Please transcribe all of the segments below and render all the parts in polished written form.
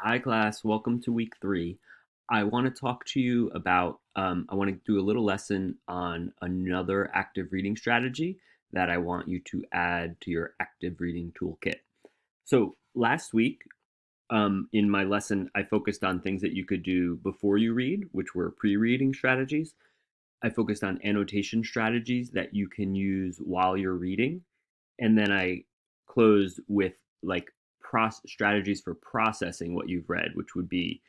Hi, class. Welcome to week 3. I want to talk to you about, I want to do a little lesson on another active reading strategy that I want you to add to your active reading toolkit. So, last week, in my lesson, I focused on things that you could do before you read, which were pre reading strategies. I focused on annotation strategies that you can use while you're reading. And then I closed with like strategies for processing what you've read, which would be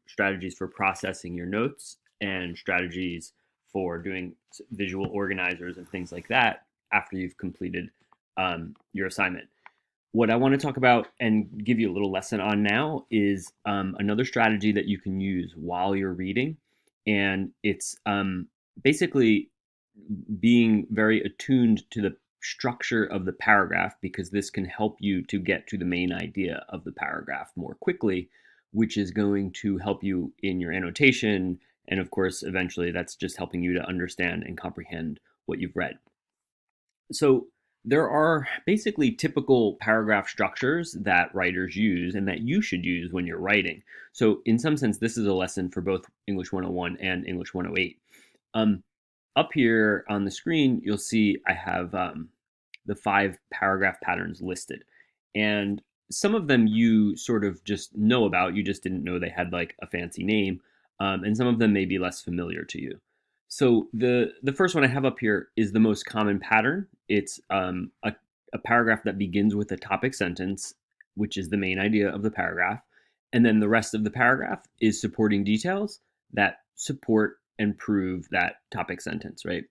strategies for processing your notes and strategies for doing visual organizers and things like that after you've completed your assignment. What I want to talk about and give you a little lesson on now is another strategy that you can use while you're reading. And it's basically being very attuned to the structure of the paragraph, because this can help you to get to the main idea of the paragraph more quickly, which is going to help you in your annotation. And of course, eventually, that's just helping you to understand and comprehend what you've read. So, there are basically typical paragraph structures that writers use and that you should use when you're writing. So, in some sense, this is a lesson for both English 101 and English 108. Um, Up here on the screen, you'll see I have the 5 paragraph patterns listed. And some of them you sort of just know about, you just didn't know they had like a fancy name. And some of them may be less familiar to you. So the first one I have up here is the most common pattern. It's a paragraph that begins with a topic sentence, which is the main idea of the paragraph. And then the rest of the paragraph is supporting details that support and prove that topic sentence, right?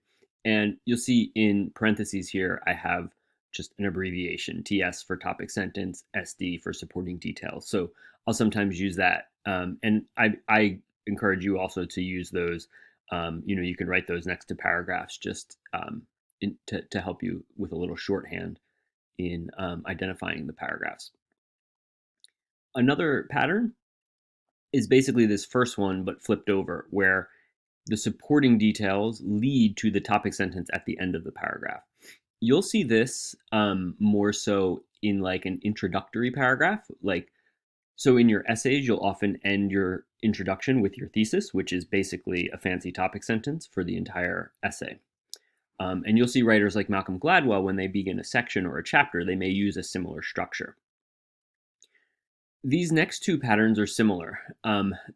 And you'll see in parentheses here, I have just an abbreviation, TS for topic sentence, SD for supporting details. So I'll sometimes use that. And I encourage you also to use those. You can write those next to paragraphs just to help you with a little shorthand in identifying the paragraphs. Another pattern is basically this first one, but flipped over, where the supporting details lead to the topic sentence at the end of the paragraph. You'll see this more so in like an introductory paragraph. So in your essays, you'll often end your introduction with your thesis, which is basically a fancy topic sentence for the entire essay. And you'll see writers like Malcolm Gladwell, when they begin a section or a chapter, they may use a similar structure. These next 2 patterns are similar.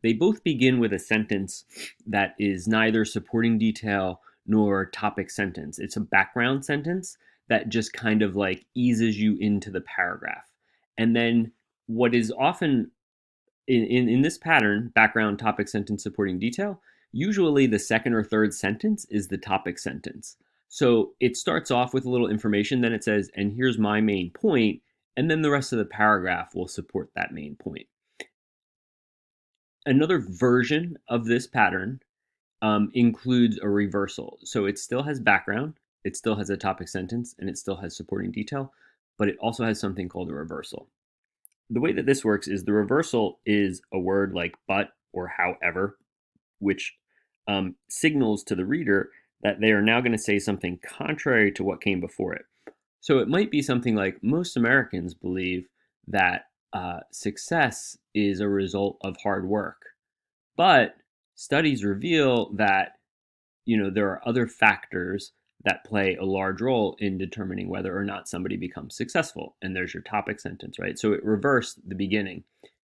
They both begin with a sentence that is neither supporting detail nor topic sentence. It's a background sentence that just kind of like eases you into the paragraph. And then what is often in this pattern, background, topic, sentence, supporting detail, usually the second or third sentence is the topic sentence. So it starts off with a little information, then it says, and here's my main point, and then the rest of the paragraph will support that main point. Another version of this pattern includes a reversal. So it still has background, it still has a topic sentence, and it still has supporting detail, but it also has something called a reversal. The way that this works is the reversal is a word like but or however, which signals to the reader that they are now going to say something contrary to what came before it. So it might be something like, most Americans believe that success is a result of hard work, but studies reveal that there are other factors that play a large role in determining whether or not somebody becomes successful. And there's your topic sentence, right? So it reversed the beginning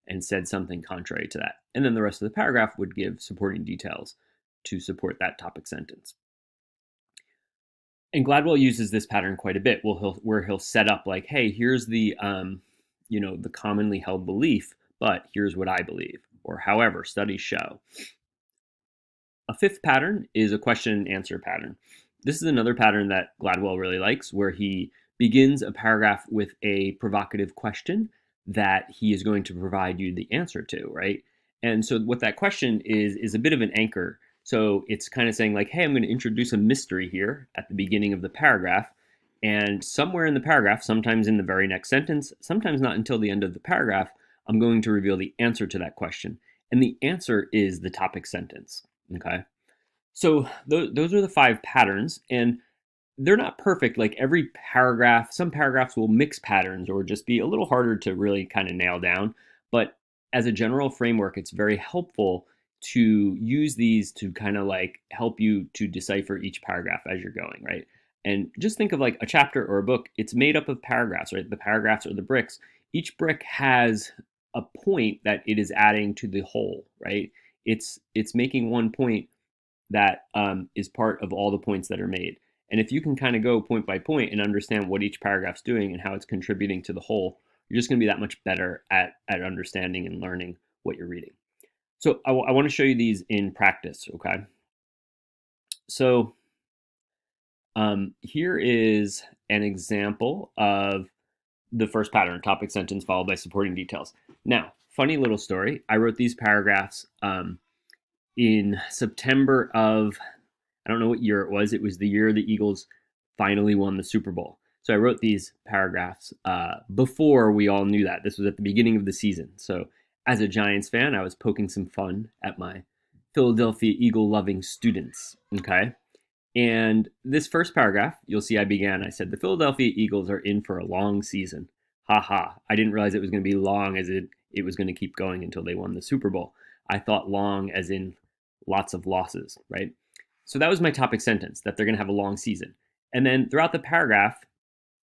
and said something contrary to that. And then the rest of the paragraph would give supporting details to support that topic sentence. And Gladwell uses this pattern quite a bit, where he'll set up like, hey, here's the commonly held belief, but here's what I believe, or however, studies show. A fifth pattern is a question and answer pattern. This is another pattern that Gladwell really likes, where he begins a paragraph with a provocative question that he is going to provide you the answer to, right? And so what that question is a bit of an anchor. So it's kind of saying like, hey, I'm going to introduce a mystery here at the beginning of the paragraph. And somewhere in the paragraph, sometimes in the very next sentence, sometimes not until the end of the paragraph, I'm going to reveal the answer to that question. And the answer is the topic sentence. Okay. So those are the 5 patterns, and they're not perfect. Like every paragraph, some paragraphs will mix patterns or just be a little harder to really kind of nail down. But as a general framework, it's very helpful to use these to kind of like help you to decipher each paragraph as you're going, right? And just think of like a chapter or a book, it's made up of paragraphs, right? The paragraphs are the bricks. Each brick has a point that it is adding to the whole, right? It's making one point that is part of all the points that are made. And if you can kind of go point by point and understand what each paragraph's doing and how it's contributing to the whole, you're just going to be that much better at understanding and learning what you're reading. So I want to show you these in practice, okay? So here is an example of the first pattern, topic sentence followed by supporting details. Now, funny little story. I wrote these paragraphs in September of, I don't know what year it was. It was the year the Eagles finally won the Super Bowl. So I wrote these paragraphs before we all knew that. This was at the beginning of the season. So as a Giants fan, I was poking some fun at my Philadelphia Eagle loving students. Okay. And this first paragraph, you'll see I said, the Philadelphia Eagles are in for a long season. Ha ha. I didn't realize it was going to be long as it was going to keep going until they won the Super Bowl. I thought long as in lots of losses, right? So that was my topic sentence, that they're going to have a long season. And then throughout the paragraph,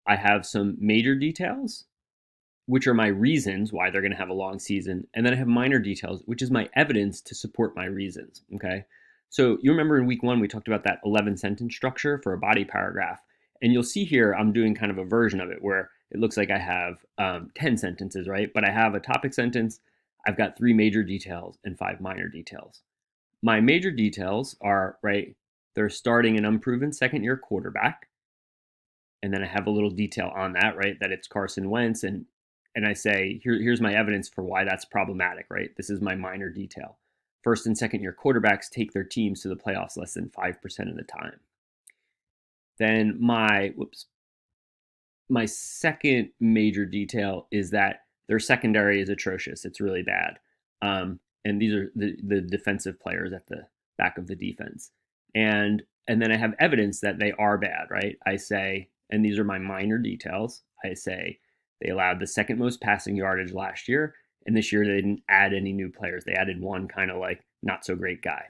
I have some major details, which are my reasons why they're going to have a long season. And then I have minor details, which is my evidence to support my reasons. Okay. So you remember in week 1, we talked about that 11 sentence structure for a body paragraph. And you'll see here, I'm doing kind of a version of it where it looks like I have 10 sentences, right? But I have a topic sentence, I've got 3 major details and 5 minor details. My major details are, right, they're starting an unproven second-year quarterback. And then I have a little detail on that, right, that it's Carson Wentz. And I say, here's my evidence for why that's problematic, right? This is my minor detail. First and second year quarterbacks take their teams to the playoffs less than 5% of the time. Then my second major detail is that their secondary is atrocious. It's really bad. And these are the defensive players at the back of the defense. And then I have evidence that they are bad, right? I say, and these are my minor details. I say they allowed the second most passing yardage last year, and this year they didn't add any new players. They added one kind of like not so great guy.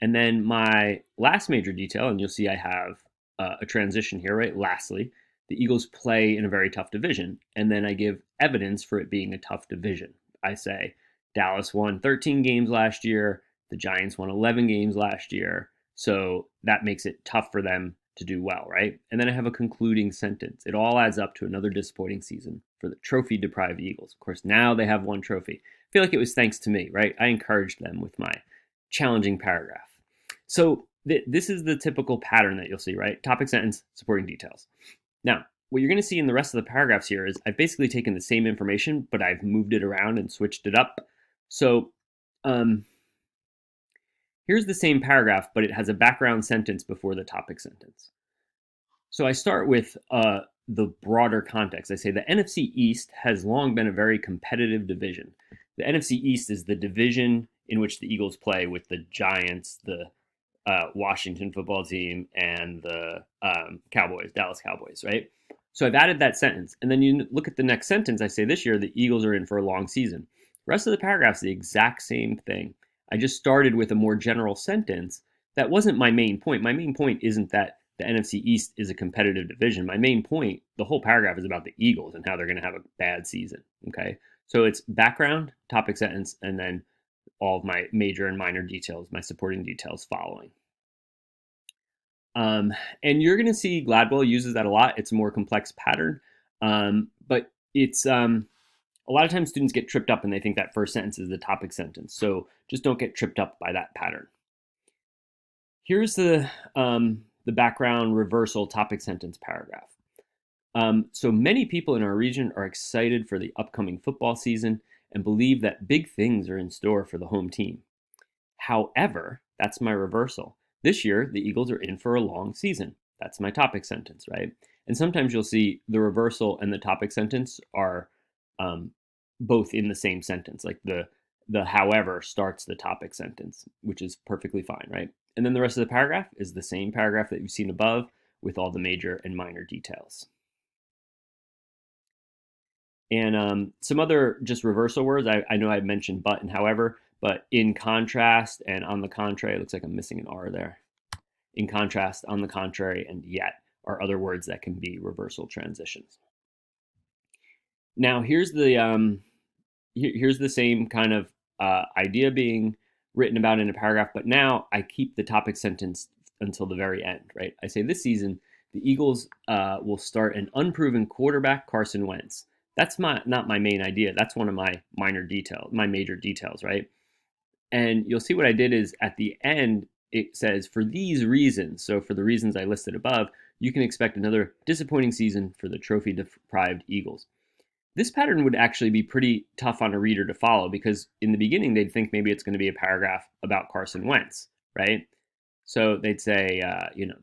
And then my last major detail, and you'll see I have a transition here, right? Lastly, the Eagles play in a very tough division. And then I give evidence for it being a tough division. I say Dallas won 13 games last year. The Giants won 11 games last year. So that makes it tough for them to do well, right? And then I have a concluding sentence. It all adds up to another disappointing season for the trophy deprived Eagles. Of course, now they have one trophy. I feel like it was thanks to me, right? I encouraged them with my challenging paragraph. So this is the typical pattern that you'll see, right? Topic sentence, supporting details. Now, what you're going to see in the rest of the paragraphs here is I've basically taken the same information, but I've moved it around and switched it up. So here's the same paragraph, but it has a background sentence before the topic sentence. So I start with the broader context. I say the NFC East has long been a very competitive division. The NFC East is the division in which the Eagles play with the Giants, the Washington football team, and the Cowboys, Dallas Cowboys, right? So I've added that sentence. And then you look at the next sentence. I say this year the Eagles are in for a long season. The rest of the paragraph's the exact same thing. I just started with a more general sentence. That wasn't my main point. My main point isn't that the NFC East is a competitive division. My main point, the whole paragraph is about the Eagles and how they're going to have a bad season, okay? So it's background, topic sentence, and then all of my major and minor details, my supporting details following. And you're going to see Gladwell uses that a lot. It's a more complex pattern, but it's a lot of times students get tripped up and they think that first sentence is the topic sentence. So just don't get tripped up by that pattern. Here's the background reversal topic sentence paragraph. So many people in our region are excited for the upcoming football season and believe that big things are in store for the home team. However, that's my reversal. This year, the Eagles are in for a long season. That's my topic sentence, right? And sometimes you'll see the reversal and the topic sentence are both in the same sentence. Like the however starts the topic sentence, which is perfectly fine, right? And then the rest of the paragraph is the same paragraph that you've seen above with all the major and minor details. And some other just reversal words. I know I mentioned but and however, but in contrast and on the contrary, it looks like I'm missing an R there. In contrast, on the contrary, and yet are other words that can be reversal transitions. Now here's the same kind of idea being written about in a paragraph, but now I keep the topic sentence until the very end, right? I say this season the Eagles will start an unproven quarterback, Carson Wentz. That's not my main idea. That's one of my major details, right? And you'll see what I did is at the end it says for these reasons. So for the reasons I listed above, you can expect another disappointing season for the trophy deprived Eagles. This pattern would actually be pretty tough on a reader to follow because in the beginning they'd think maybe it's going to be a paragraph about Carson Wentz, right? So they'd say,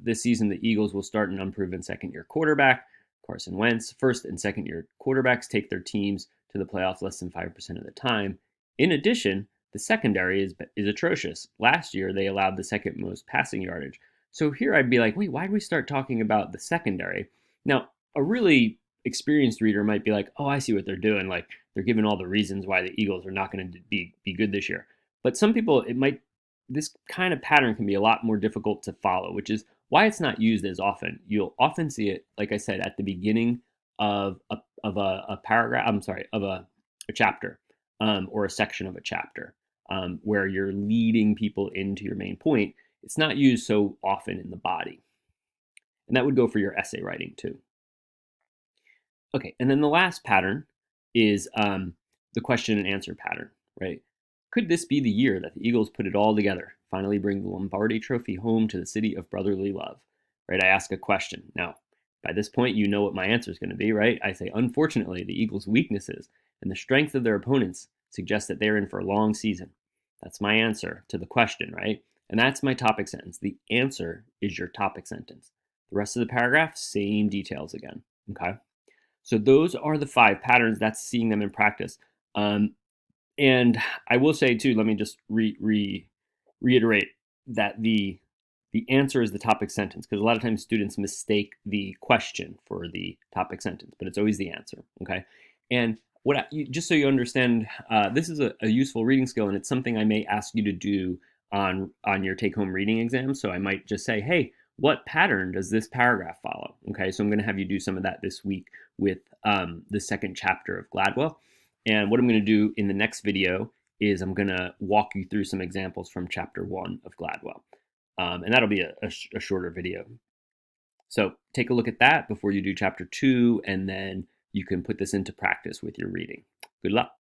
this season the Eagles will start an unproven second-year quarterback, Carson Wentz. First and second-year quarterbacks take their teams to the playoffs less than 5% of the time. In addition, the secondary is atrocious. Last year they allowed the second most passing yardage. So here I'd be like, wait, why did we start talking about the secondary? Now, a really experienced reader might be like, oh, I see what they're doing. Like they're giving all the reasons why the Eagles are not going to be good this year. But some people, this kind of pattern can be a lot more difficult to follow, which is why it's not used as often. You'll often see it, like I said, at the beginning of a paragraph. I'm sorry, of a chapter or a section of a chapter where you're leading people into your main point. It's not used so often in the body, and that would go for your essay writing too. Okay, and then the last pattern is the question and answer pattern, right? Could this be the year that the Eagles put it all together, finally bring the Lombardi Trophy home to the city of brotherly love? Right? I ask a question. Now, by this point, you know what my answer is going to be, right? I say, unfortunately, the Eagles' weaknesses and the strength of their opponents suggest that they're in for a long season. That's my answer to the question, right? And that's my topic sentence. The answer is your topic sentence. The rest of the paragraph, same details again. Okay? So those are the 5 patterns. That's seeing them in practice. And I will say too, let me just reiterate that the answer is the topic sentence, because a lot of times students mistake the question for the topic sentence, but it's always the answer. Okay, and just so you understand, this is a useful reading skill, and it's something I may ask you to do on your take-home reading exam. So I might just say, hey, what pattern does this paragraph follow? Okay, so I'm going to have you do some of that this week with the second chapter of Gladwell. And what I'm going to do in the next video is I'm going to walk you through some examples from chapter 1 of Gladwell. And that'll be a shorter video. So take a look at that before you do chapter 2, and then you can put this into practice with your reading. Good luck.